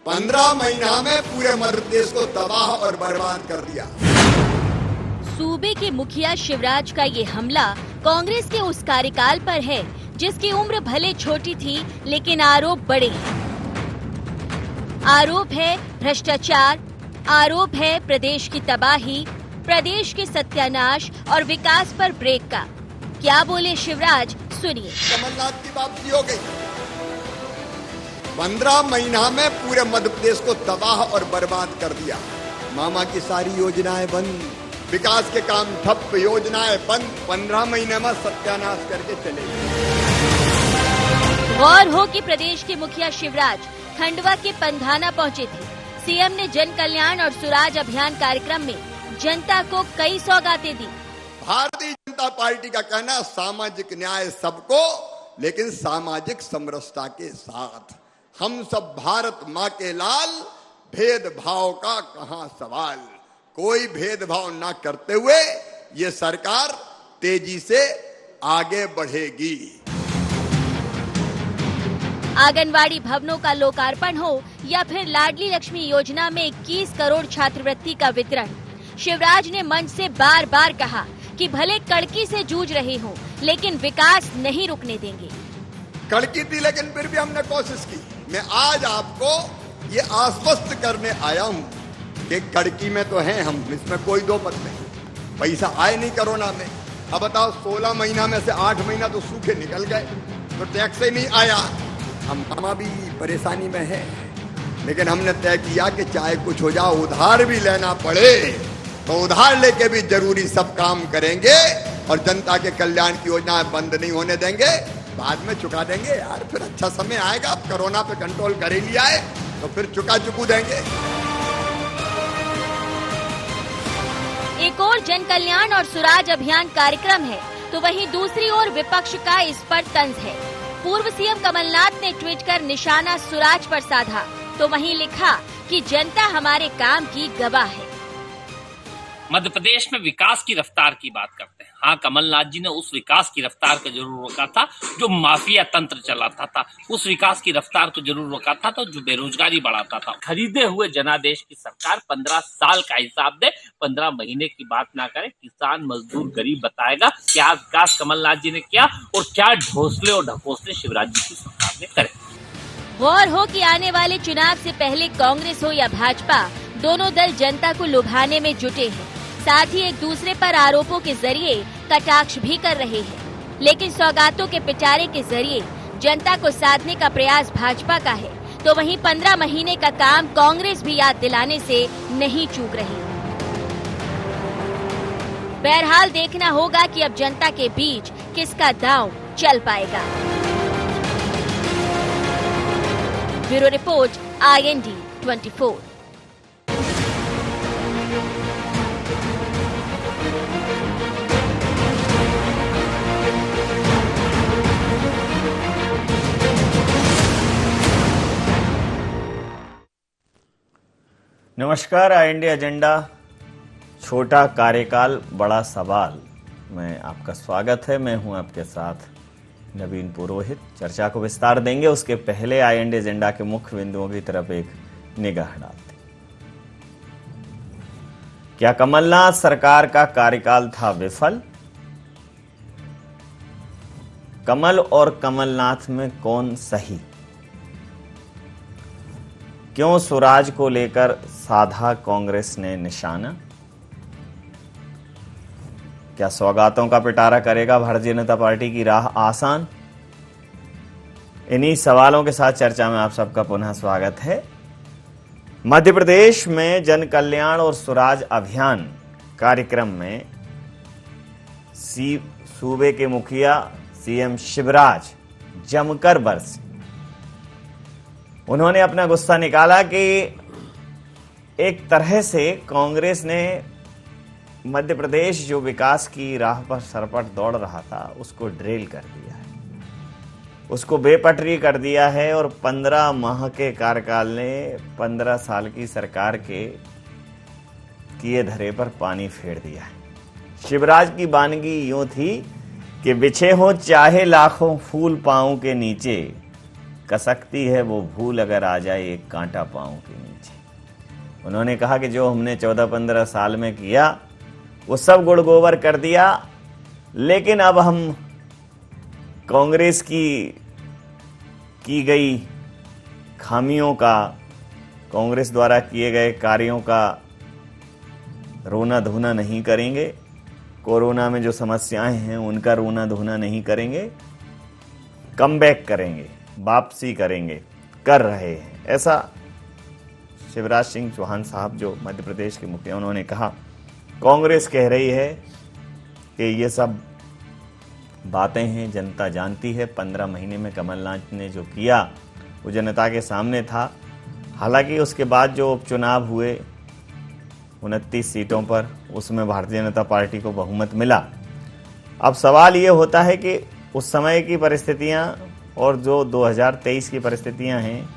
15 महीना में पूरे मध्य प्रदेश को तबाह और बर्बाद कर दिया। सूबे के मुखिया शिवराज का ये हमला कांग्रेस के उस कार्यकाल पर है जिसकी उम्र भले छोटी थी लेकिन आरोप बड़े हैं। आरोप है भ्रष्टाचार, आरोप है प्रदेश की तबाही, प्रदेश के सत्यानाश और विकास पर ब्रेक का। क्या बोले शिवराज, सुनिए। कमलनाथ की वापसी हो गई। 15 महीना में पूरे मध्य प्रदेश को तबाह और बर्बाद कर दिया। मामा की सारी योजनाएं बंद, विकास के काम ठप, योजनाएं बंद। 15 महीने में सत्यानाश करके चले गए। गौर हो कि प्रदेश के मुखिया शिवराज खंडवा के पंधाना पहुंचे थे। सीएम ने जन कल्याण और सुराज अभियान कार्यक्रम में जनता को कई सौगातें दी। भारतीय जनता पार्टी का कहना सामाजिक न्याय सबको, लेकिन सामाजिक समरसता के साथ। हम सब भारत माँ के लाल, भेदभाव का कहां सवाल। कोई भेदभाव न करते हुए ये सरकार तेजी से आगे बढ़ेगी। आंगनवाड़ी भवनों का लोकार्पण हो या फिर लाडली लक्ष्मी योजना में 21 करोड़ छात्रवृत्ति का वितरण, शिवराज ने मंच से बार बार कहा कि भले कड़की से जूझ रहे हो लेकिन विकास नहीं रुकने देंगे। कड़की थी लेकिन फिर भी हमने कोशिश की। मैं आज आपको ये आश्वस्त करने आया हूँ कि कड़की में तो हैं हम, इसमें कोई दो मत नहीं। पैसा आए नहीं कोरोना में। अब बताओ 16 महीना में से 8 महीना तो सूखे निकल गए, तो टैक्स ही नहीं आया। हम भी परेशानी में है, लेकिन हमने तय किया कि चाहे कुछ हो जाए, उधार भी लेना पड़े तो उधार लेके भी जरूरी सब काम करेंगे और जनता के कल्याण की योजनाएं बंद नहीं होने देंगे। बाद में चुका देंगे यार, फिर अच्छा समय आएगा। अब कोरोना पे कंट्रोल कर ही लिया है तो फिर चुकू देंगे। एक और जन कल्याण और सुराज अभियान कार्यक्रम है तो वहीं दूसरी ओर विपक्ष का इस पर तंज है। पूर्व सीएम कमलनाथ ने ट्वीट कर निशाना सुराज पर साधा तो वहीं लिखा कि जनता हमारे काम की गवाह है। मध्य प्रदेश में विकास की रफ्तार की बात करते हैं। हाँ, कमलनाथ जी ने उस विकास की रफ्तार को जरूर रोका था जो माफिया तंत्र चलाता था। उस विकास की रफ्तार को जरूर रोका था तो जो बेरोजगारी बढ़ाता था। खरीदे हुए जनादेश की सरकार 15 साल का हिसाब दे, 15 महीने की बात ना करे। किसान, मजदूर, गरीब बताएगा क्या विकास कमलनाथ जी ने किया और क्या ढोसले और ढकोसले शिवराज जी की सरकार ने करे। गौर हो कि आने वाले चुनाव से पहले कांग्रेस हो या भाजपा, दोनों दल जनता को लुभाने में जुटे हैं। साथ ही एक दूसरे पर आरोपों के जरिए कटाक्ष भी कर रहे हैं, लेकिन सौगातों के पिटारे के जरिए जनता को साधने का प्रयास भाजपा का है तो वहीं 15 महीने का काम कांग्रेस भी याद दिलाने से नहीं चूक रही। बहरहाल देखना होगा कि अब जनता के बीच किसका दांव चल पाएगा। Bureau report, IND 24। नमस्कार, IND एजेंडा, छोटा कार्यकाल बड़ा सवाल में आपका स्वागत है। मैं हूं आपके साथ नवीन पुरोहित। चर्चा को विस्तार देंगे, उसके पहले IND एजेंडा के मुख्य बिंदुओं की तरफ एक निगाह डालते। क्या कमलनाथ सरकार का कार्यकाल था विफल? कमल और कमलनाथ में कौन सही? क्यों सुराज को लेकर साधा कांग्रेस ने निशाना? क्या सौगातों का पिटारा करेगा भारतीय जनता पार्टी की राह आसान? इन्हीं सवालों के साथ चर्चा में आप सबका पुनः स्वागत है। मध्य प्रदेश में जन कल्याण और सुराज अभियान कार्यक्रम में सूबे के मुखिया सीएम शिवराज जमकर बरसे। उन्होंने अपना गुस्सा निकाला कि एक तरह से कांग्रेस ने मध्य प्रदेश जो विकास की राह पर सरपट दौड़ रहा था उसको ड्रेल कर दिया है, उसको बेपटरी कर दिया है और 15 माह के कार्यकाल ने 15 साल की सरकार के किए धरे पर पानी फेर दिया है। शिवराज की बानगी यूं थी कि बिछे हो चाहे लाखों फूल पांव के नीचे, कसकती है वो भूल अगर आ जाए एक कांटा पांव के नीचे। उन्होंने कहा कि जो हमने 14-15 साल में किया वो सब गुड़ गोबर कर दिया, लेकिन अब हम कांग्रेस की गई खामियों का, कांग्रेस द्वारा किए गए कार्यों का रोना धोना नहीं करेंगे, कोरोना में जो समस्याएं हैं उनका रोना धोना नहीं करेंगे, कमबैक करेंगे, वापसी करेंगे, कर रहे हैं। ऐसा शिवराज सिंह चौहान साहब जो मध्य प्रदेश के मुखिया, उन्होंने कहा। कांग्रेस कह रही है कि ये सब बातें हैं, जनता जानती है। 15 महीने में कमलनाथ ने जो किया वो जनता के सामने था। हालांकि उसके बाद जो उपचुनाव हुए 29 सीटों पर, उसमें भारतीय जनता पार्टी को बहुमत मिला। अब सवाल ये होता है कि उस समय की परिस्थितियां और जो 2023 की परिस्थितियां हैं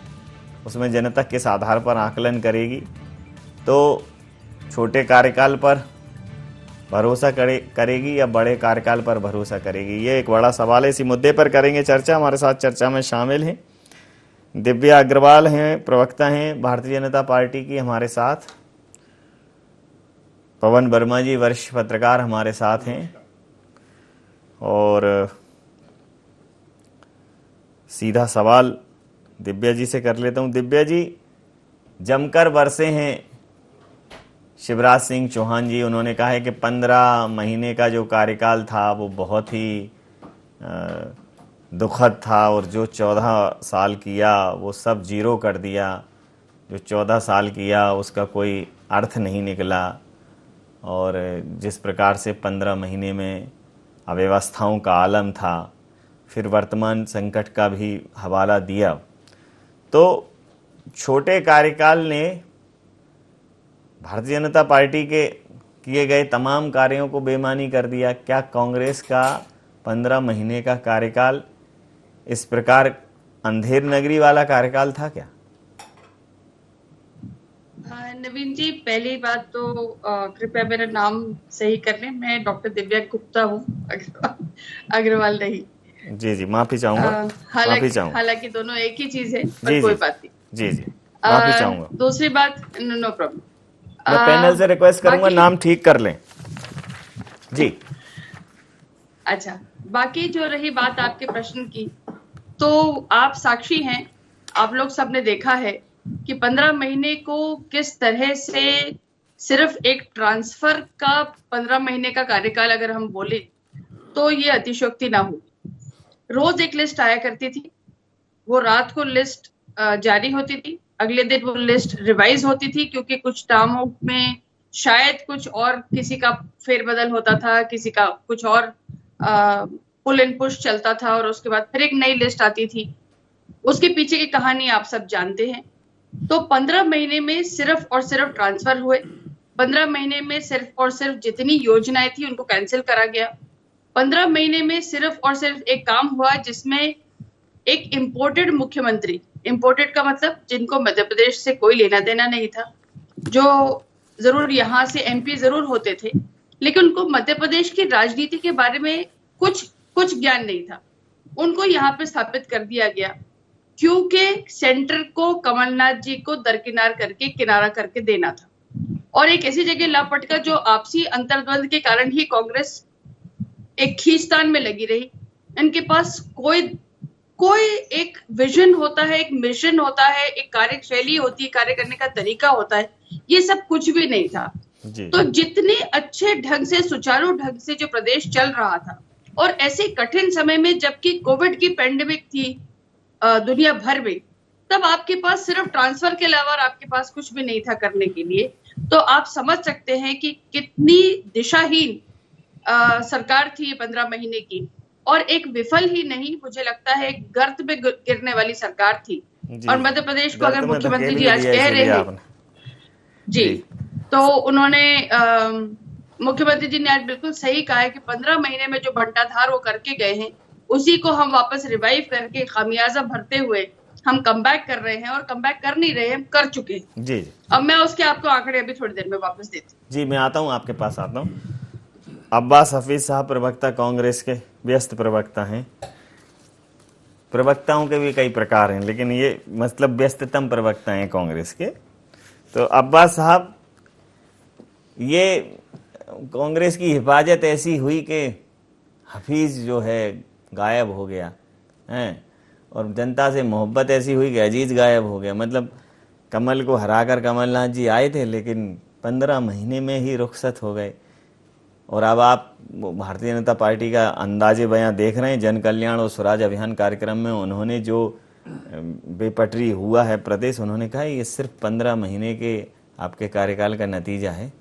उसमें जनता किस आधार पर आकलन करेगी। तो छोटे कार्यकाल पर भरोसा करेगी या बड़े कार्यकाल पर भरोसा करेगी, ये एक बड़ा सवाल है। इसी मुद्दे पर करेंगे चर्चा। हमारे साथ चर्चा में शामिल हैं दिव्या अग्रवाल, हैं प्रवक्ता हैं भारतीय जनता पार्टी की हमारे साथ। पवन वर्मा जी वरिष्ठ पत्रकार हमारे साथ हैं। और सीधा सवाल दिव्या जी से कर लेता हूं। दिव्या जी, जमकर बरसे हैं शिवराज सिंह चौहान जी। उन्होंने कहा है कि 15 महीने का जो कार्यकाल था वो बहुत ही दुखद था, और जो 14 साल किया वो सब जीरो कर दिया। जो 14 साल किया उसका कोई अर्थ नहीं निकला, और जिस प्रकार से 15 महीने में अव्यवस्थाओं का आलम था, फिर वर्तमान संकट का भी हवाला दिया। तो छोटे कार्यकाल ने भारतीय जनता पार्टी के किए गए तमाम कार्यों को बेमानी कर दिया। क्या कांग्रेस का 15 महीने का कार्यकाल इस प्रकार अंधेर नगरी वाला कार्यकाल था क्या? नवीन जी, पहली बात तो कृपया मेरा नाम सही कर लें। मैं डॉक्टर दिव्या गुप्ता हूँ, अग्रवाल नहीं। जी जी, माफी चाहूंगा। माफी चाहूंगा। हालांकि दोनों एक ही चीज है, पर कोई बात नहीं। जी जी, माफी चाहूंगा। दूसरी बात, नो प्रॉब्लम। मैं पैनल से रिक्वेस्ट करूंगा नाम ठीक कर लें। जी अच्छा, बाकी जो रही बात आपके प्रश्न की, तो आप साक्षी हैं, आप लोग सबने देखा है कि 15 महीने को किस तरह से सिर्फ एक ट्रांसफर का 15 महीने का कार्यकाल अगर हम बोले तो ये अतिशयोक्ति ना हो। रोज एक लिस्ट आया करती थी, वो रात को लिस्ट जारी होती थी, अगले दिन वो लिस्ट रिवाइज होती थी, क्योंकि कुछ नामों में शायद कुछ और किसी का फेरबदल होता था, किसी का कुछ और पुल इन पुश चलता था, और उसके बाद फिर एक नई लिस्ट आती थी। उसके पीछे की कहानी आप सब जानते हैं। तो 15 महीने में सिर्फ और सिर्फ ट्रांसफर हुए। 15 महीने में सिर्फ और सिर्फ जितनी योजनाएं थी उनको कैंसिल करा गया। 15 महीने में सिर्फ और सिर्फ एक काम हुआ जिसमें एक इम्पोर्टेड मुख्यमंत्री, इम्पोर्टेड का मतलब जिनको मध्य प्रदेश से कोई लेना देना नहीं था, जो जरूर यहाँ से एमपी जरूर होते थे, लेकिन उनको मध्य प्रदेश की राजनीति के बारे में कुछ ज्ञान नहीं था, उनको यहाँ पे स्थापित कर दिया गया, क्योंकि सेंटर को कमलनाथ जी को दरकिनार करके किनारा करके देना था। और एक ऐसी जगह लापटका जो आपसी अंतर्द्वंद के कारण ही कांग्रेस एक खींचतान में लगी रही। इनके पास कोई एक विजन होता है, एक मिशन होता है, एक कार्यशैली होती है, कार्य करने का तरीका होता है, ये सब कुछ भी नहीं था। तो जितने अच्छे ढंग से, सुचारू ढंग से जो प्रदेश चल रहा था, और ऐसे कठिन समय में जबकि कोविड की पेंडेमिक थी दुनिया भर में, तब आपके पास सिर्फ ट्रांसफर के अलावा आपके पास कुछ भी नहीं था करने के लिए। तो आप समझ सकते हैं कि कितनी दिशाहीन सरकार थी 15 महीने की, और एक विफल ही नहीं, मुझे लगता है एक गर्त में गिरने वाली सरकार थी। और मध्य प्रदेश को अगर मुख्यमंत्री जी आज कह रहे हैं जी, तो उन्होंने मुख्यमंत्री जी ने आज बिल्कुल सही कहा है कि 15 महीने में जो भंडाधार वो करके गए हैं, उसी को हम वापस रिवाइव करके खामियाजा भरते हुए हम कमबैक कर रहे हैं, और कमबैक कर नहीं रहे हैं, कर चुके हैं। जी। अब मैं उसके आपको आंकड़े अभी थोड़ी देर में वापस देती हूँ। जी, मैं आता हूँ, आपके पास आता हूँ। अब्बास हफीज साहब प्रवक्ता कांग्रेस के, व्यस्त प्रवक्ता हैं। प्रवक्ताओं के भी कई प्रकार हैं, लेकिन ये मतलब व्यस्ततम प्रवक्ता हैं कांग्रेस के। तो अब्बास साहब, ये कांग्रेस की हिफाजत ऐसी हुई कि हफीज जो है गायब हो गया है, और जनता से मोहब्बत ऐसी हुई कि अजीज गायब हो गया। मतलब कमल को हराकर कमलनाथ जी आए थे, लेकिन 15 महीने में ही रुखसत हो गए। और अब आप भारतीय जनता पार्टी का अंदाजे बयां देख रहे हैं। जन कल्याण और स्वराज अभियान कार्यक्रम में उन्होंने जो बेपटरी हुआ है प्रदेश, उन्होंने कहा ये सिर्फ 15 महीने के आपके कार्यकाल का नतीजा है।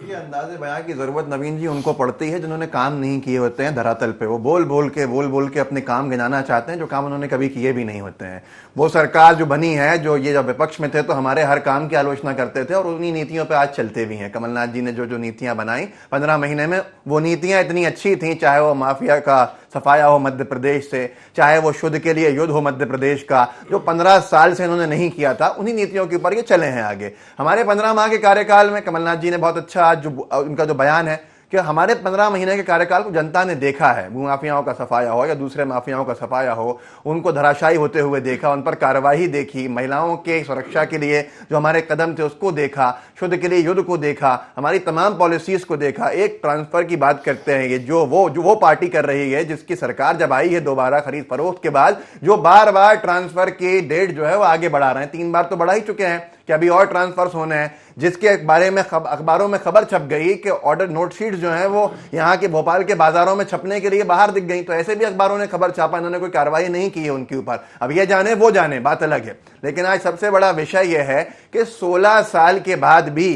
ये अंदाजे बयां की जरूरत नवीन जी उनको पड़ती है जिन्होंने काम नहीं किए होते हैं धरातल पे। वो बोल बोल के अपने काम गिनाना चाहते हैं जो काम उन्होंने कभी किए भी नहीं होते हैं। वो सरकार जो बनी है, जो ये जब विपक्ष में थे तो हमारे हर काम की आलोचना करते थे और उन्हीं नीतियों पे आज चलते भी हैं। कमलनाथ जी ने जो जो नीतियां बनाई 15 महीने में, वो नीतियां इतनी अच्छी थी, चाहे वो माफिया का सफाया हो मध्य प्रदेश से, चाहे वो शुद्ध के लिए युद्ध हो मध्य प्रदेश का, जो 15 साल से इन्होंने नहीं किया था, उन्हीं नीतियों के ऊपर ये चले हैं आगे। हमारे 15 माह के कार्यकाल में कमलनाथ जी ने बहुत अच्छा आज जो उनका जो बयान है कि हमारे 15 महीने के कार्यकाल को जनता ने देखा है। भूमाफियाओं का सफाया हो या दूसरे माफियाओं का सफाया हो, उनको धराशायी होते हुए देखा, उन पर कार्रवाई देखी, महिलाओं के सुरक्षा के लिए जो हमारे कदम थे उसको देखा, शुद्ध के लिए युद्ध को देखा, हमारी तमाम पॉलिसीज को देखा। एक ट्रांसफर की बात करते हैं, ये जो वो पार्टी कर रही है जिसकी सरकार जब आई है दोबारा खरीद फरोख्त के बाद, जो बार बार ट्रांसफर की डेट जो है वो आगे बढ़ा रहे हैं। 3 बार तो बढ़ा ही चुके हैं कि अभी और ट्रांसफर्स होने हैं, जिसके बारे में अखबारों में खबर छप गई कि ऑर्डर नोट शीट्स जो हैं वो यहाँ के भोपाल के बाजारों में छपने के लिए बाहर दिख गई। तो ऐसे भी अखबारों ने खबर छापा, इन्होंने कोई कार्रवाई नहीं की है उनके ऊपर। अब ये जाने वो जाने, बात अलग है। लेकिन आज सबसे बड़ा विषय यह है कि 16 साल के बाद भी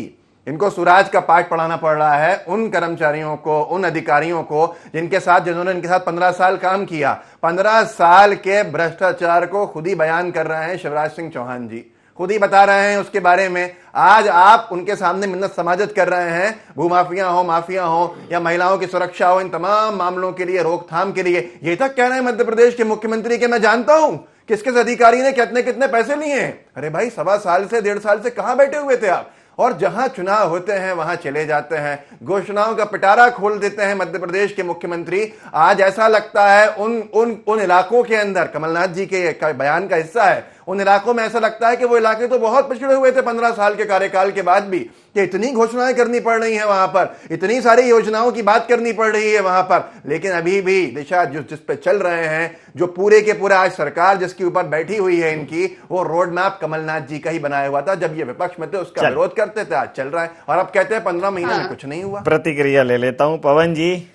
इनको स्वराज का पाठ पढ़ाना पड़ रहा है उन कर्मचारियों को, उन अधिकारियों को जिन्होंने इनके साथ 15 साल काम किया। 15 साल के भ्रष्टाचार को खुद ही बयान कर रहे हैं शिवराज सिंह चौहान जी, खुद ही बता रहे हैं उसके बारे में। आज आप उनके सामने मिन्नत समाजत कर रहे हैं, भूमाफिया हो, माफिया हो या महिलाओं की सुरक्षा हो, इन तमाम मामलों के लिए, रोकथाम के लिए ये तक कह रहे हैं मध्य प्रदेश के मुख्यमंत्री के मैं जानता हूं किस किस अधिकारी ने कितने कितने पैसे लिए हैं। अरे भाई, 1.25 साल से 1.5 साल से कहां बैठे हुए थे आप? और जहां चुनाव होते हैं वहां चले जाते हैं, घोषणाओं का पिटारा खोल देते हैं मध्य प्रदेश के मुख्यमंत्री। आज ऐसा लगता है उन इलाकों के अंदर, कमलनाथ जी के बयान का हिस्सा है, उन इलाकों में ऐसा लगता है कि वो इलाके तो बहुत पिछड़े हुए थे 15 साल के कार्यकाल के बाद भी, कि इतनी घोषणाएं करनी पड़ रही हैं वहां पर, इतनी सारी योजनाओं की बात करनी पड़ रही है वहां पर, लेकिन अभी भी दिशा जिस पे चल रहे हैं, जो पूरे के पूरा आज सरकार जिसके ऊपर बैठी हुई है इनकी, वो रोड मैप कमलनाथ जी का ही बनाया हुआ था। जब ये विपक्ष में थे उसका विरोध करते थे, आज चल रहा है और अब कहते हैं 15 महीने में कुछ नहीं हुआ। प्रतिक्रिया ले लेता हूं। पवन जी,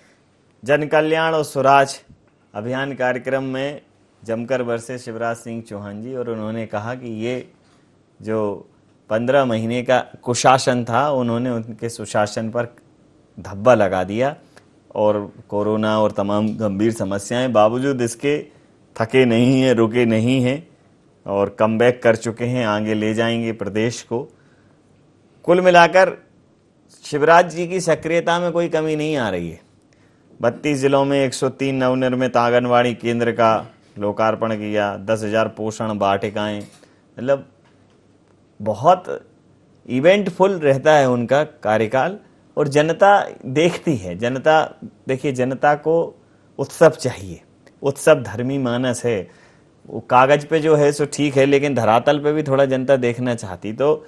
जन कल्याण और स्वराज अभियान कार्यक्रम में जमकर बरसे शिवराज सिंह चौहान जी, और उन्होंने कहा कि ये जो 15 महीने का कुशासन था, उन्होंने उनके सुशासन पर धब्बा लगा दिया और कोरोना और तमाम गंभीर समस्याएं बावजूद इसके थके नहीं हैं, रुके नहीं हैं और कमबैक कर चुके हैं, आगे ले जाएंगे प्रदेश को। कुल मिलाकर शिवराज जी की सक्रियता में कोई कमी नहीं आ रही है। 32 जिलों में 103 नवनिर्मित आंगनवाड़ी केंद्र का लोकार्पण किया, 10,000 पोषण वाटिकाएं, मतलब बहुत इवेंटफुल रहता है उनका कार्यकाल। और जनता देखती है, जनता देखिए, जनता को उत्सव चाहिए, उत्सव धर्मी मानस है। वो कागज पे जो है सो ठीक है, लेकिन धरातल पे भी थोड़ा जनता देखना चाहती। तो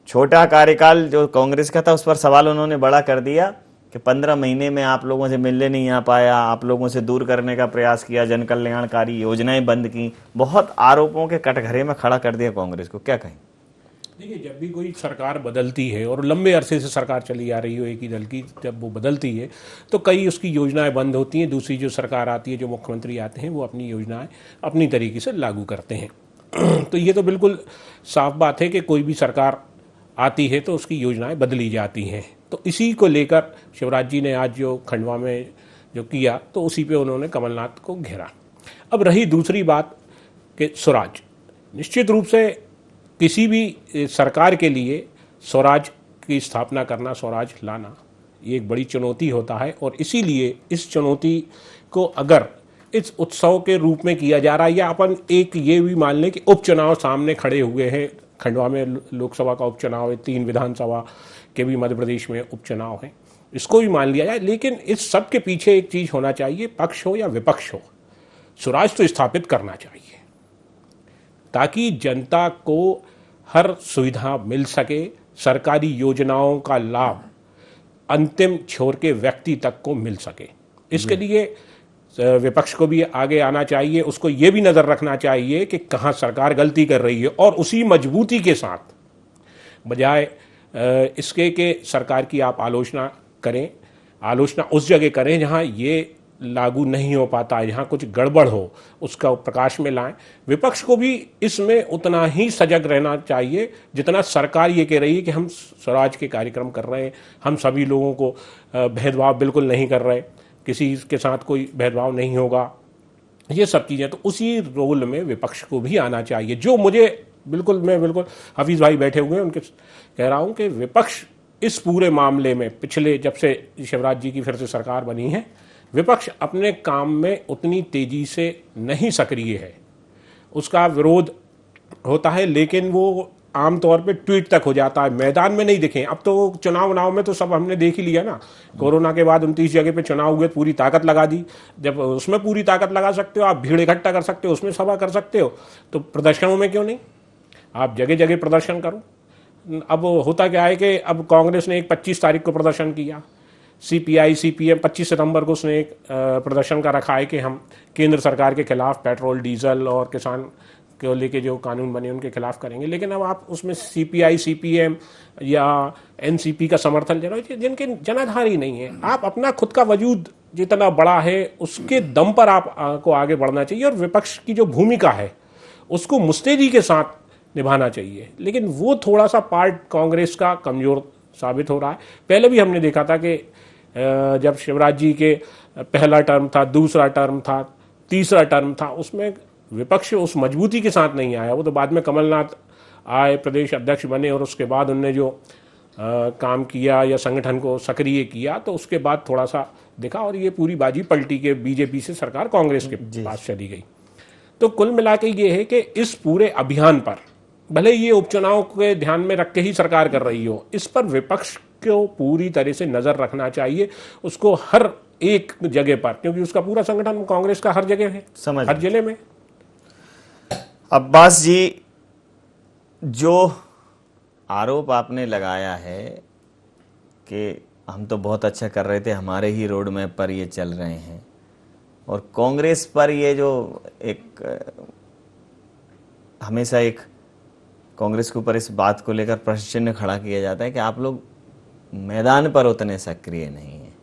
छोटा कार्यकाल जो कांग्रेस का था उस पर सवाल उन्होंने बड़ा कर दिया कि 15 महीने में आप लोगों से मिलने नहीं आ पाया, आप लोगों से दूर करने का प्रयास किया, जन कल्याणकारी योजनाएं बंद की, बहुत आरोपों के कटघरे में खड़ा कर दिया कांग्रेस को। क्या कहें? देखिए, जब भी कोई सरकार बदलती है और लंबे अरसे से सरकार चली आ रही हो एक ही दल की, जब वो बदलती है तो कई उसकी योजनाएं बंद होती हैं। दूसरी जो सरकार आती है, जो मुख्यमंत्री आते हैं, वो अपनी योजनाएं अपनी तरीके से लागू करते हैं। तो ये तो बिल्कुल साफ बात है कि कोई भी सरकार आती है तो उसकी योजनाएं बदली जाती हैं। तो इसी को लेकर शिवराज जी ने आज जो खंडवा में जो किया, तो उसी पे उन्होंने कमलनाथ को घेरा। अब रही दूसरी बात कि स्वराज, निश्चित रूप से किसी भी सरकार के लिए स्वराज की स्थापना करना, स्वराज लाना, ये एक बड़ी चुनौती होता है। और इसीलिए इस चुनौती को अगर इस उत्सव के रूप में किया जा रहा है, या अपन एक ये भी मान लें कि उपचुनाव सामने खड़े हुए हैं, खंडवा में लोकसभा का उपचुनाव है, 3 विधानसभा के भी मध्य प्रदेश में उपचुनाव है, इसको भी मान लिया जाए। लेकिन इस सब के पीछे एक चीज़ होना चाहिए, पक्ष हो या विपक्ष हो, स्वराज तो स्थापित करना चाहिए ताकि जनता को हर सुविधा मिल सके, सरकारी योजनाओं का लाभ अंतिम छोर के व्यक्ति तक को मिल सके। इसके लिए विपक्ष को भी आगे आना चाहिए, उसको ये भी नजर रखना चाहिए कि कहाँ सरकार गलती कर रही है और उसी मजबूती के साथ बजाय इसके कि सरकार की आप आलोचना करें, आलोचना उस जगह करें जहाँ ये लागू नहीं हो पाता, जहाँ कुछ गड़बड़ हो, उसका प्रकाश में लाएं। विपक्ष को भी इसमें उतना ही सजग रहना चाहिए जितना सरकार ये कह रही है कि हम स्वराज के कार्यक्रम कर रहे हैं, हम सभी लोगों को भेदभाव बिल्कुल नहीं कर रहे, किसी के साथ कोई भेदभाव नहीं होगा, ये सब चीज़ें। तो उसी रोल में विपक्ष को भी आना चाहिए। जो मुझे मैं बिल्कुल हफीज़ भाई बैठे हुए हैं उनके कह रहा हूँ कि विपक्ष इस पूरे मामले में पिछले जब से शिवराज जी की फिर से सरकार बनी है, विपक्ष अपने काम में उतनी तेजी से नहीं सक्रिय है। उसका विरोध होता है लेकिन वो आमतौर पे ट्वीट तक हो जाता है, मैदान में नहीं दिखे। अब तो चुनाव में तो सब हमने देख ही लिया ना, कोरोना के बाद 29 जगह पे चुनाव हुए, पूरी ताकत लगा दी। जब उसमें पूरी ताकत लगा सकते हो, आप भीड़ इकट्ठा कर सकते हो, उसमें सभा कर सकते हो, तो प्रदर्शनों में क्यों नहीं? आप जगह जगह प्रदर्शन करो। अब होता क्या है कि अब कांग्रेस ने एक 25 तारीख को प्रदर्शन किया, CPI CPM 25 सितंबर को उसने एक प्रदर्शन का रखा है कि हम केंद्र सरकार के खिलाफ पेट्रोल डीजल और किसान को लेके जो कानून बने उनके खिलाफ करेंगे। लेकिन अब आप उसमें CPI CPM या NCP का समर्थन जिनके जनाधार ही नहीं है, आप अपना खुद का वजूद जितना बड़ा है उसके दम पर आपको आगे बढ़ना चाहिए और विपक्ष की जो भूमिका है उसको मुस्तैदी के साथ निभाना चाहिए। लेकिन वो थोड़ा सा पार्ट कांग्रेस का कमजोर साबित हो रहा है। पहले भी हमने देखा था कि जब शिवराज जी के पहला टर्म था, दूसरा टर्म था, तीसरा टर्म था, उसमें विपक्ष उस मजबूती के साथ नहीं आया। वो तो बाद में कमलनाथ आए, प्रदेश अध्यक्ष बने और उसके बाद उनने जो काम किया या संगठन को सक्रिय किया तो उसके बाद थोड़ा सा देखा और ये पूरी बाजी पलटी के बीजेपी से सरकार कांग्रेस के पास चली गई। तो कुल मिला के ये है कि इस पूरे अभियान पर भले ये उपचुनाव के ध्यान में रख के ही सरकार कर रही हो, इस पर विपक्ष को पूरी तरह से नजर रखना चाहिए, उसको हर एक जगह पर, क्योंकि उसका पूरा संगठन कांग्रेस का हर जगह है, हर जिले में। अब्बास जी, जो आरोप आपने लगाया है कि हम तो बहुत अच्छा कर रहे थे, हमारे ही रोड मैप पर ये चल रहे हैं, और कांग्रेस पर ये जो एक हमेशा एक कांग्रेस के ऊपर इस बात को लेकर प्रश्न चिन्ह खड़ा किया जाता है कि आप लोग मैदान पर उतने सक्रिय नहीं हैं।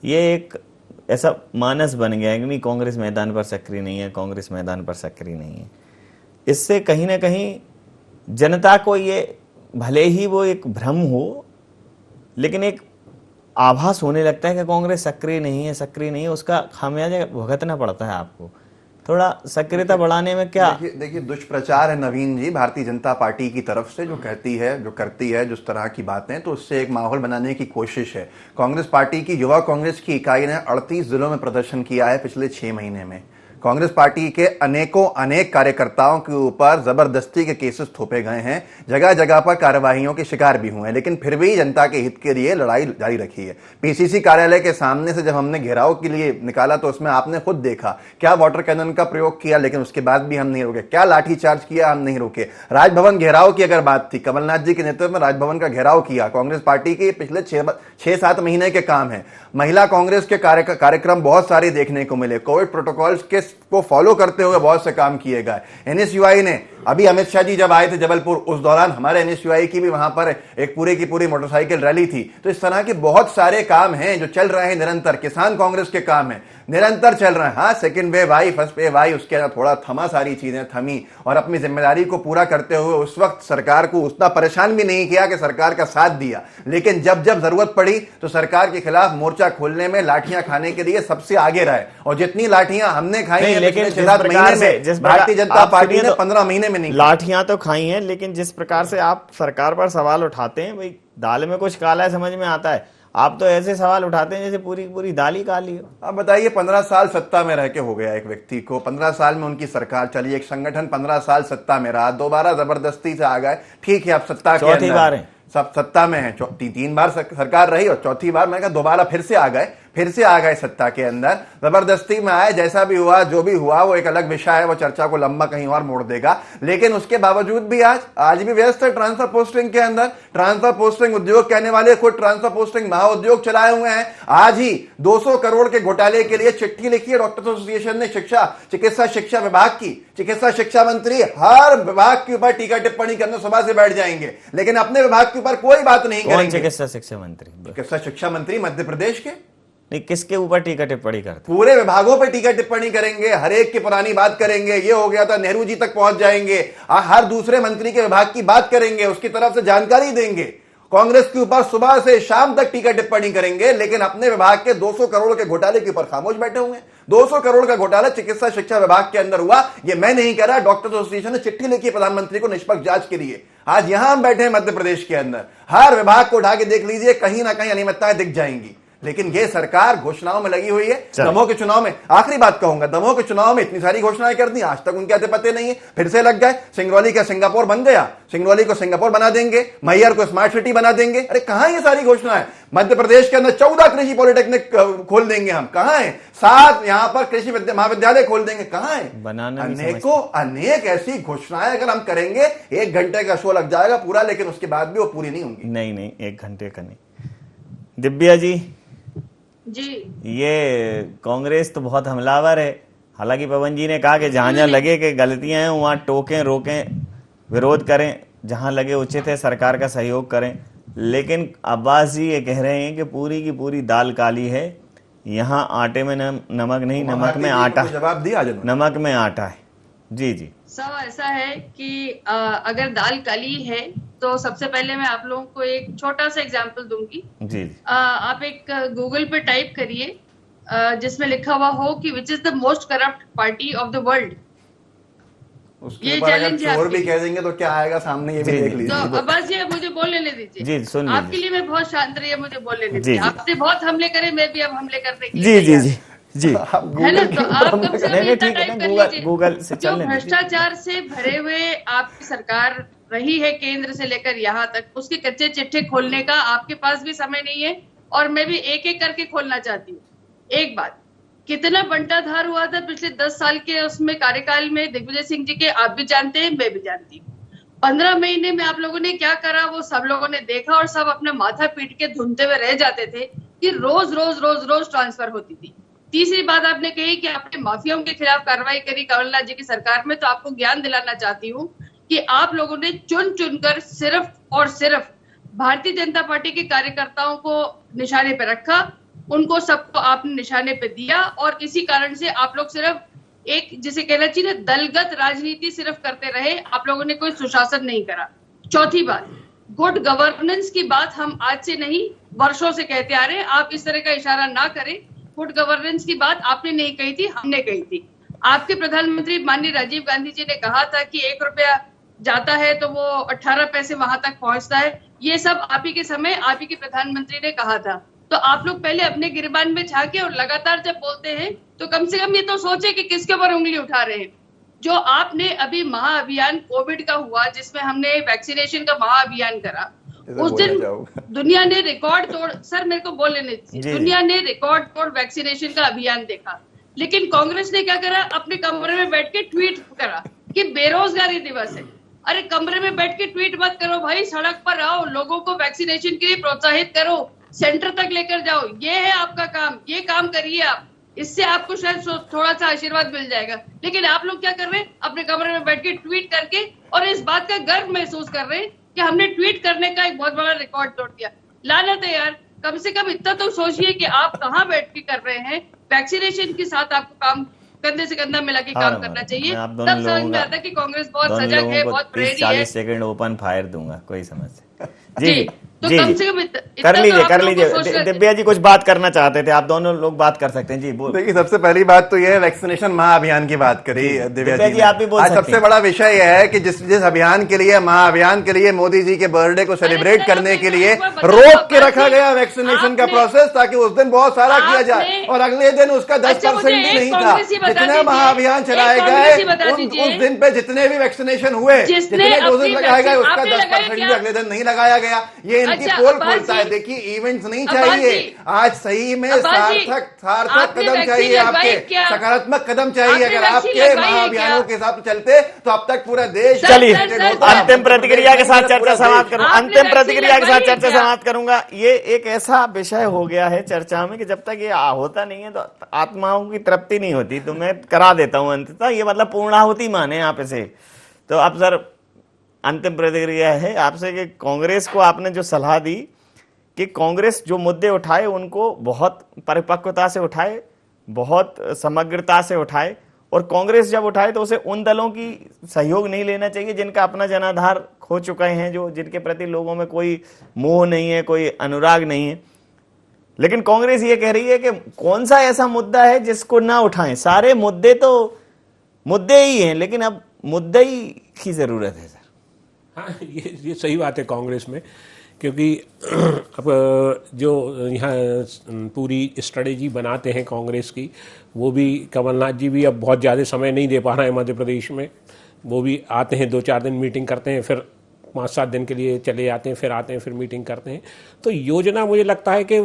ये एक ऐसा मानस बन गया है कि नहीं, कांग्रेस मैदान पर सक्रिय नहीं है, कांग्रेस मैदान पर सक्रिय नहीं है। इससे कहीं ना कहीं जनता को ये भले ही वो एक भ्रम हो, लेकिन एक आभास होने लगता है कि कांग्रेस सक्रिय नहीं है, उसका खामियाजा भुगतना पड़ता है आपको। थोड़ा सक्रियता बढ़ाने में क्या देखिए दुष्प्रचार है नवीन जी भारतीय जनता पार्टी की तरफ से, जो कहती है, जो करती है जिस तरह की बातें, तो उससे एक माहौल बनाने की कोशिश है। कांग्रेस पार्टी की युवा कांग्रेस की इकाई ने 38 जिलों में प्रदर्शन किया है पिछले 6 महीने में। कांग्रेस पार्टी के अनेक कार्यकर्ताओं के ऊपर जबरदस्ती के केसेस थोपे गए हैं, जगह जगह पर कार्रवाइयों के शिकार भी हुए हैं, लेकिन फिर भी जनता के हित के लिए लड़ाई जारी रखी है। पीसीसी कार्यालय के सामने से जब हमने घेराव के लिए निकाला तो उसमें आपने खुद देखा क्या वाटर कैनन का प्रयोग किया, लेकिन उसके बाद भी हम नहीं रुके। क्या लाठीचार्ज किया, हम नहीं रुके। राजभवन घेराव की अगर बात थी, कमलनाथ जी के नेतृत्व में राजभवन का घेराव किया, कांग्रेस पार्टी के पिछले 6-7 महीने के काम है। महिला कांग्रेस के कार्यक्रम बहुत सारे देखने को मिले, कोविड प्रोटोकॉल्स के को फॉलो करते हुए बहुत से काम किए गए। एनएसयूआई ने अभी अमित शाह जी जब आए थे जबलपुर, उस दौरान हमारे एनएसयूआई की भी वहां पर एक पूरी की पूरी मोटरसाइकिल रैली थी। तो इस तरह के बहुत सारे काम हैं जो चल रहे हैं निरंतर। किसान कांग्रेस के काम है निरंतर चल रहे हैं। हाँ, सेकंड वेव आई, फर्स्ट वेव आई, उसके अंदर थोड़ा थमा, सारी चीजें थमी, और अपनी जिम्मेदारी को पूरा करते हुए उस वक्त सरकार को उतना परेशान भी नहीं किया कि सरकार का साथ दिया। लेकिन जब जब जरूरत पड़ी तो सरकार के खिलाफ मोर्चा खोलने में, लाठियां खाने के लिए सबसे आगे रहे। और जितनी लाठियां हमने खाई हैं लेकिन पिछले 7 महीने में, भारतीय जनता पार्टी ने 15 महीने में नहीं। लाठियां तो खाई हैं, लेकिन जिस प्रकार से आप सरकार पर सवाल उठाते हैं, भाई दाल में कुछ काला है समझ में आता है, आप तो ऐसे सवाल उठाते हैं जैसे पूरी पूरी दाल ही काली हो। अब बताइए, 15 साल सत्ता में रह के हो गया एक व्यक्ति को, 15 साल में उनकी सरकार चली, एक संगठन 15 साल सत्ता में रहा, दोबारा जबरदस्ती से आ गए। ठीक है, आप सत्ता के चौथी बार है, सब सत्ता में है, 3 बार सरकार रही और चौथी बार मैंने कहा दोबारा फिर से आ गए। फिर से आ गए सत्ता के अंदर, जबरदस्ती में आए, जैसा भी हुआ जो भी हुआ वो एक अलग विषय है, वो चर्चा को लंबा कहीं और मोड़ देगा। लेकिन उसके बावजूद भी आज भी व्यस्त है ट्रांसफर पोस्टिंग के अंदर। ट्रांसफर पोस्टिंग उद्योग कहने वाले खुद ट्रांसफर पोस्टिंग महाउद्योग चलाए हुए हैं। आज ही 200 करोड़ के घोटाले के लिए चिट्ठी लिखी है डॉक्टर्स एसोसिएशन ने चिकित्सा शिक्षा विभाग की। चिकित्सा शिक्षा मंत्री हर विभाग के ऊपर टीका टिप्पणी करने सुबह से बैठ जाएंगे, लेकिन अपने विभाग के ऊपर कोई बात नहीं करेंगे। चिकित्सा शिक्षा मंत्री? चिकित्सा शिक्षा मंत्री मध्य प्रदेश के। नहीं, किसके ऊपर टीका टिप्पणी करते? पूरे विभागों पे टीका टिप्पणी करेंगे, हर एक की पुरानी बात करेंगे, ये हो गया था, नेहरू जी तक पहुंच जाएंगे, हर दूसरे मंत्री के विभाग की बात करेंगे, उसकी तरफ से जानकारी देंगे। कांग्रेस के ऊपर सुबह से शाम तक टीका टिप्पणी करेंगे, लेकिन अपने विभाग के 200 करोड़ के घोटाले के ऊपर खामोश बैठे हुए हैं। 200 करोड़ का घोटाला चिकित्सा शिक्षा विभाग के अंदर हुआ, ये मैं नहीं कह रहा, डॉक्टर्स एसोसिएशन ने चिट्ठी लिखी प्रधानमंत्री को निष्पक्ष जांच के लिए। आज यहां हम बैठे हैं मध्य प्रदेश के अंदर, हर विभाग को उठा के देख लीजिए, कहीं ना कहीं अनियमितताएं दिख जाएंगी। लेकिन ये सरकार घोषणाओं में लगी हुई है। दमोह के चुनाव में, आखिरी बात कहूंगा, दमोह के चुनाव में इतनी सारी घोषणाएं कर दी, आज तक उनके आते पते नहीं है, फिर से लग गए। सिंगरौली का सिंगापुर बन गया, सिंगरौली को सिंगापुर बना देंगे, मैहर को स्मार्ट सिटी बना देंगे। अरे कहां ये सारी घोषणाएं? मध्य प्रदेश के अंदर 14 कृषि पॉलिटेक्निक खोल देंगे हम, कहां है? 7 यहां पर कृषि महाविद्यालय खोल देंगे, कहां है? अनेक ऐसी घोषणाएं अगर हम करेंगे, 1 घंटे का शो लग जाएगा पूरा, लेकिन उसके बाद भी वो पूरी नहीं होंगी। नहीं, 1 घंटे का नहीं। दिव्या जी जी, ये कांग्रेस तो बहुत हमलावर है। हालांकि पवन जी ने कहा कि जहां जहां लगे कि गलतियां हैं वहां टोकें, रोकें, विरोध करें, जहां लगे उचित है सरकार का सहयोग करें। लेकिन अब्बास जी ये कह रहे हैं कि पूरी की पूरी दाल काली है, यहाँ आटे में नमक नहीं, नमक में आटा। जवाब दिया, नमक में आटा है। जी जी सब ऐसा है कि अगर दाल काली है तो सबसे पहले मैं आप लोगों को एक छोटा सा एग्जांपल दूंगी। जी आप एक गूगल पे टाइप करिए जिसमें लिखा हुआ हो कि which is the most corrupt party of the world. ये चैलेंज है। और भी कह देंगे तो क्या आएगा सामने, ये भी देख लीजिए। तो अब्बास जी मुझे बोल लेने दीजिए। जी सुन आपके लिए मैं बहुत शांत रही है, मुझे बोल लेने दीजिए। आपने बहुत हमले करे, मैं भी अब हमले करने की जी जी जी जी है ना। तो आप कम से कम इतना टाइप कर लीजिए। गूगल से जो भ्रष्टाचार से भरे हुए आपकी सरकार रही है केंद्र से लेकर यहाँ तक, उसके कच्चे चिट्ठे खोलने का आपके पास भी समय नहीं है, और मैं भी एक एक करके खोलना चाहती हूँ। एक बात, कितना बंटाधार हुआ था पिछले 10 साल के उसमें कार्यकाल में दिग्विजय सिंह जी के, आप भी जानते हैं, मैं भी जानती हूँ। 15 महीने में आप लोगों ने क्या करा वो सब लोगों ने देखा, और सब अपना माथा पीट के धुनते हुए रह जाते थे कि रोज रोज रोज रोज ट्रांसफर होती थी। तीसरी बात आपने कही कि आपने माफियाओं के खिलाफ कार्रवाई करी कमलनाथ जी की सरकार में, तो आपको ज्ञान दिलाना चाहती हूँ कि आप लोगों ने चुन चुनकर सिर्फ और सिर्फ भारतीय जनता पार्टी के कार्यकर्ताओं को निशाने पे रखा, उनको सबको आपने निशाने पे दिया, और इसी कारण से आप लोग सिर्फ एक, जिसे कहना चाहिए, दलगत राजनीति सिर्फ करते रहे। आप लोगों ने कोई सुशासन नहीं करा। चौथी बात, गुड गवर्नेंस की बात हम आज से नहीं वर्षों से कहते आ रहे हैं, आप इस तरह का इशारा ना करें। गुड गवर्नेंस की बात आपने नहीं कही थी, हमने कही थी। आपके प्रधानमंत्री माननीय राजीव गांधी जी ने कहा था कि 1 रुपया जाता है तो वो 18 पैसे वहां तक पहुंचता है। ये सब आप ही के समय आप ही के प्रधानमंत्री ने कहा था। तो आप लोग पहले अपने गिरबान में झांके, और लगातार जब बोलते हैं तो कम से कम ये तो सोचे कि किसके ऊपर उंगली उठा रहे हैं। जो आपने अभी महाअभियान कोविड का हुआ, जिसमें हमने वैक्सीनेशन का महाअभियान करा, उस दिन दुनिया ने रिकॉर्ड तोड़, सर मेरे को बोल लेने दीजिए, दुनिया ने रिकॉर्ड तोड़ वैक्सीनेशन का अभियान देखा। लेकिन कांग्रेस ने क्या करा, अपने कमरे में बैठ के ट्वीट करा कि बेरोजगारी दिवस है। अरे कमरे में बैठ के ट्वीट मत करो भाई, सड़क पर आओ, लोगों को वैक्सीनेशन के लिए प्रोत्साहित करो, सेंटर तक लेकर जाओ, ये है आपका काम, ये काम करिए आप, इससे आपको शायद थोड़ा सा आशीर्वाद मिल जाएगा। लेकिन आप लोग क्या कर रहे हैं, अपने कमरे में बैठ के ट्वीट करके, और इस बात का गर्व महसूस कर रहे हैं कि हमने ट्वीट करने का एक बहुत बड़ा रिकॉर्ड तोड़ दिया। लानत है यार, कम से कम इतना तो सोचिए कि आप कहाँ बैठ के कर रहे हैं। वैक्सीनेशन के साथ आपको काम कंधे से कंधा मिला के काम करना चाहिए, तब समझ में आता है कि कांग्रेस बहुत सजग है, बहुत प्रेरित है। 40 सेकंड ओपन फायर दूंगा, कोई समस्या जी। तो कम से कम कर लीजिए। दिव्या जी कुछ बात करना चाहते थे, आप दोनों लोग बात कर सकते हैं। जी बोल। देखिए, सबसे पहली बात तो यह है, वैक्सीनेशन महाअभियान की बात करी दिव्या जी, आप भी बोल सकते हैं। सबसे बड़ा विषय यह है कि जिस अभियान के लिए, महाअभियान के लिए मोदी जी के बर्थडे को सेलिब्रेट करने के लिए रोक के रखा गया वैक्सीनेशन का प्रोसेस, ताकि उस दिन बहुत सारा किया जाए, और अगले दिन उसका 10% भी नहीं था। जितने महाअभियान चलाए गए उस दिन पे जितने भी वैक्सीनेशन हुए, जितने डोजेस लगाए गए, उसका 10% भी अगले दिन नहीं लगाया गया। ये इनकी अच्छा, पोल अब्बास खोलता है। जी, देखिए इवेंट्स नहीं अब्बास चाहिए, जी, आज सही में अब्बास जी, सार्थक आपने कदम वैक्सीन चाहिए, लगवाई आपके क्या? सकारात्मक कदम चाहिए। आपने अगर वैक्सीन आपके लगवाई है महाअभियानों क्या? के हिसाब से चलते तो अब तक पूरा देश चलिए अंतिम अंतिम प्रतिक्रिया के साथ चर्चा समाप्त करूंगा। आपने अंतिम वैक्सीन प्रतिक्रिया के साथ लगवाई है चर्चा क्या? समाप्त करूंगा। ये एक ऐसा विषय हो गया है चर्चा में कि जब तक ये होता नहीं है तो आत्माओं की तृप्ति नहीं होती। तो मैं करा देता हूं अंततः, ये मतलब पूर्णाहुति माने आप इसे। तो अब सर अंतिम प्रतिक्रिया है आपसे कि कांग्रेस को आपने जो सलाह दी कि कांग्रेस जो मुद्दे उठाए उनको बहुत परिपक्वता से उठाए, बहुत समग्रता से उठाए, और कांग्रेस जब उठाए तो उसे उन दलों की सहयोग नहीं लेना चाहिए जिनका अपना जनाधार खो चुके हैं, जो जिनके प्रति लोगों में कोई मोह नहीं है, कोई अनुराग नहीं है। लेकिन कांग्रेस ये कह रही है कि कौन सा ऐसा मुद्दा है जिसको ना उठाएं। सारे मुद्दे तो मुद्दे ही हैं, लेकिन अब मुद्दे ही की जरूरत है सर। हाँ, ये सही बात है कांग्रेस में, क्योंकि अब जो यहाँ पूरी स्ट्रेटेजी बनाते हैं कांग्रेस की, वो भी कमलनाथ जी भी अब बहुत ज़्यादा समय नहीं दे पा रहे हैं मध्य प्रदेश में। वो भी आते हैं 2-4 दिन मीटिंग करते हैं, फिर 5-7 दिन के लिए चले जाते हैं, फिर आते हैं, फिर मीटिंग करते हैं। तो योजना मुझे लगता है कि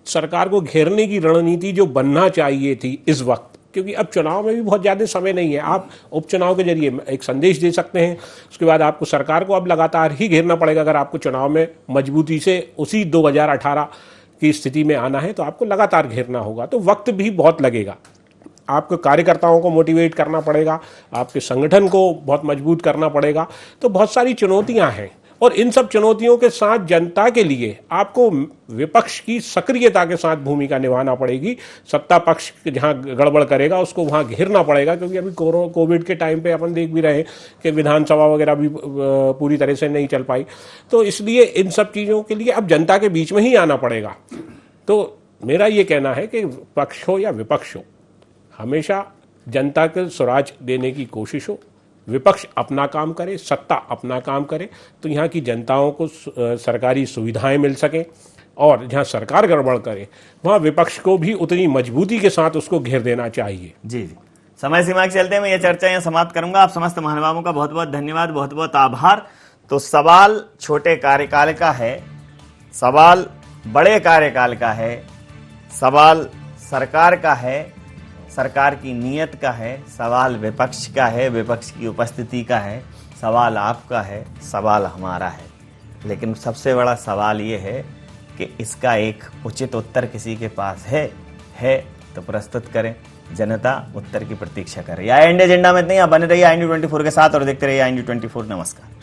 सरकार को घेरने की रणनीति जो बनना चाहिए थी इस वक्त, क्योंकि अब चुनाव में भी बहुत ज़्यादा समय नहीं है। आप उपचुनाव के जरिए एक संदेश दे सकते हैं, उसके बाद आपको सरकार को अब लगातार ही घेरना पड़ेगा। अगर आपको चुनाव में मजबूती से उसी 2018 की स्थिति में आना है तो आपको लगातार घेरना होगा, तो वक्त भी बहुत लगेगा। आपको कार्यकर्ताओं को मोटिवेट करना पड़ेगा, आपके संगठन को बहुत मजबूत करना पड़ेगा। तो बहुत सारी चुनौतियां हैं, और इन सब चुनौतियों के साथ जनता के लिए आपको विपक्ष की सक्रियता के साथ भूमिका निभाना पड़ेगी। सत्ता पक्ष जहां गड़बड़ करेगा उसको वहां घेरना पड़ेगा, क्योंकि अभी कोविड के टाइम पे अपन देख भी रहे हैं कि विधानसभा वगैरह भी पूरी तरह से नहीं चल पाई। तो इसलिए इन सब चीज़ों के लिए अब जनता के बीच में ही आना पड़ेगा। तो मेरा ये कहना है कि पक्ष हो या विपक्ष हो, हमेशा जनता के स्वराज देने की कोशिश हो। विपक्ष अपना काम करे, सत्ता अपना काम करे, तो यहाँ की जनताओं को सरकारी सुविधाएं मिल सकें, और जहाँ सरकार गड़बड़ करे वहाँ विपक्ष को भी उतनी मजबूती के साथ उसको घेर देना चाहिए। जी जी, समय सीमा के चलते मैं ये चर्चा यहाँ समाप्त करूंगा। आप समस्त महानुभावों का बहुत बहुत धन्यवाद, बहुत बहुत आभार। तो सवाल छोटे कार्यकाल का है, सवाल बड़े कार्यकाल का है, सवाल सरकार का है, सरकार की नीयत का है, सवाल विपक्ष का है, विपक्ष की उपस्थिति का है, सवाल आपका है, सवाल हमारा है। लेकिन सबसे बड़ा सवाल ये है कि इसका एक उचित उत्तर किसी के पास है तो प्रस्तुत करें। जनता उत्तर की प्रतीक्षा करे। या इंडिया एजेंडा में नहीं, आप बने रहिए IND24 के साथ और देखते रहिए IND24। नमस्कार।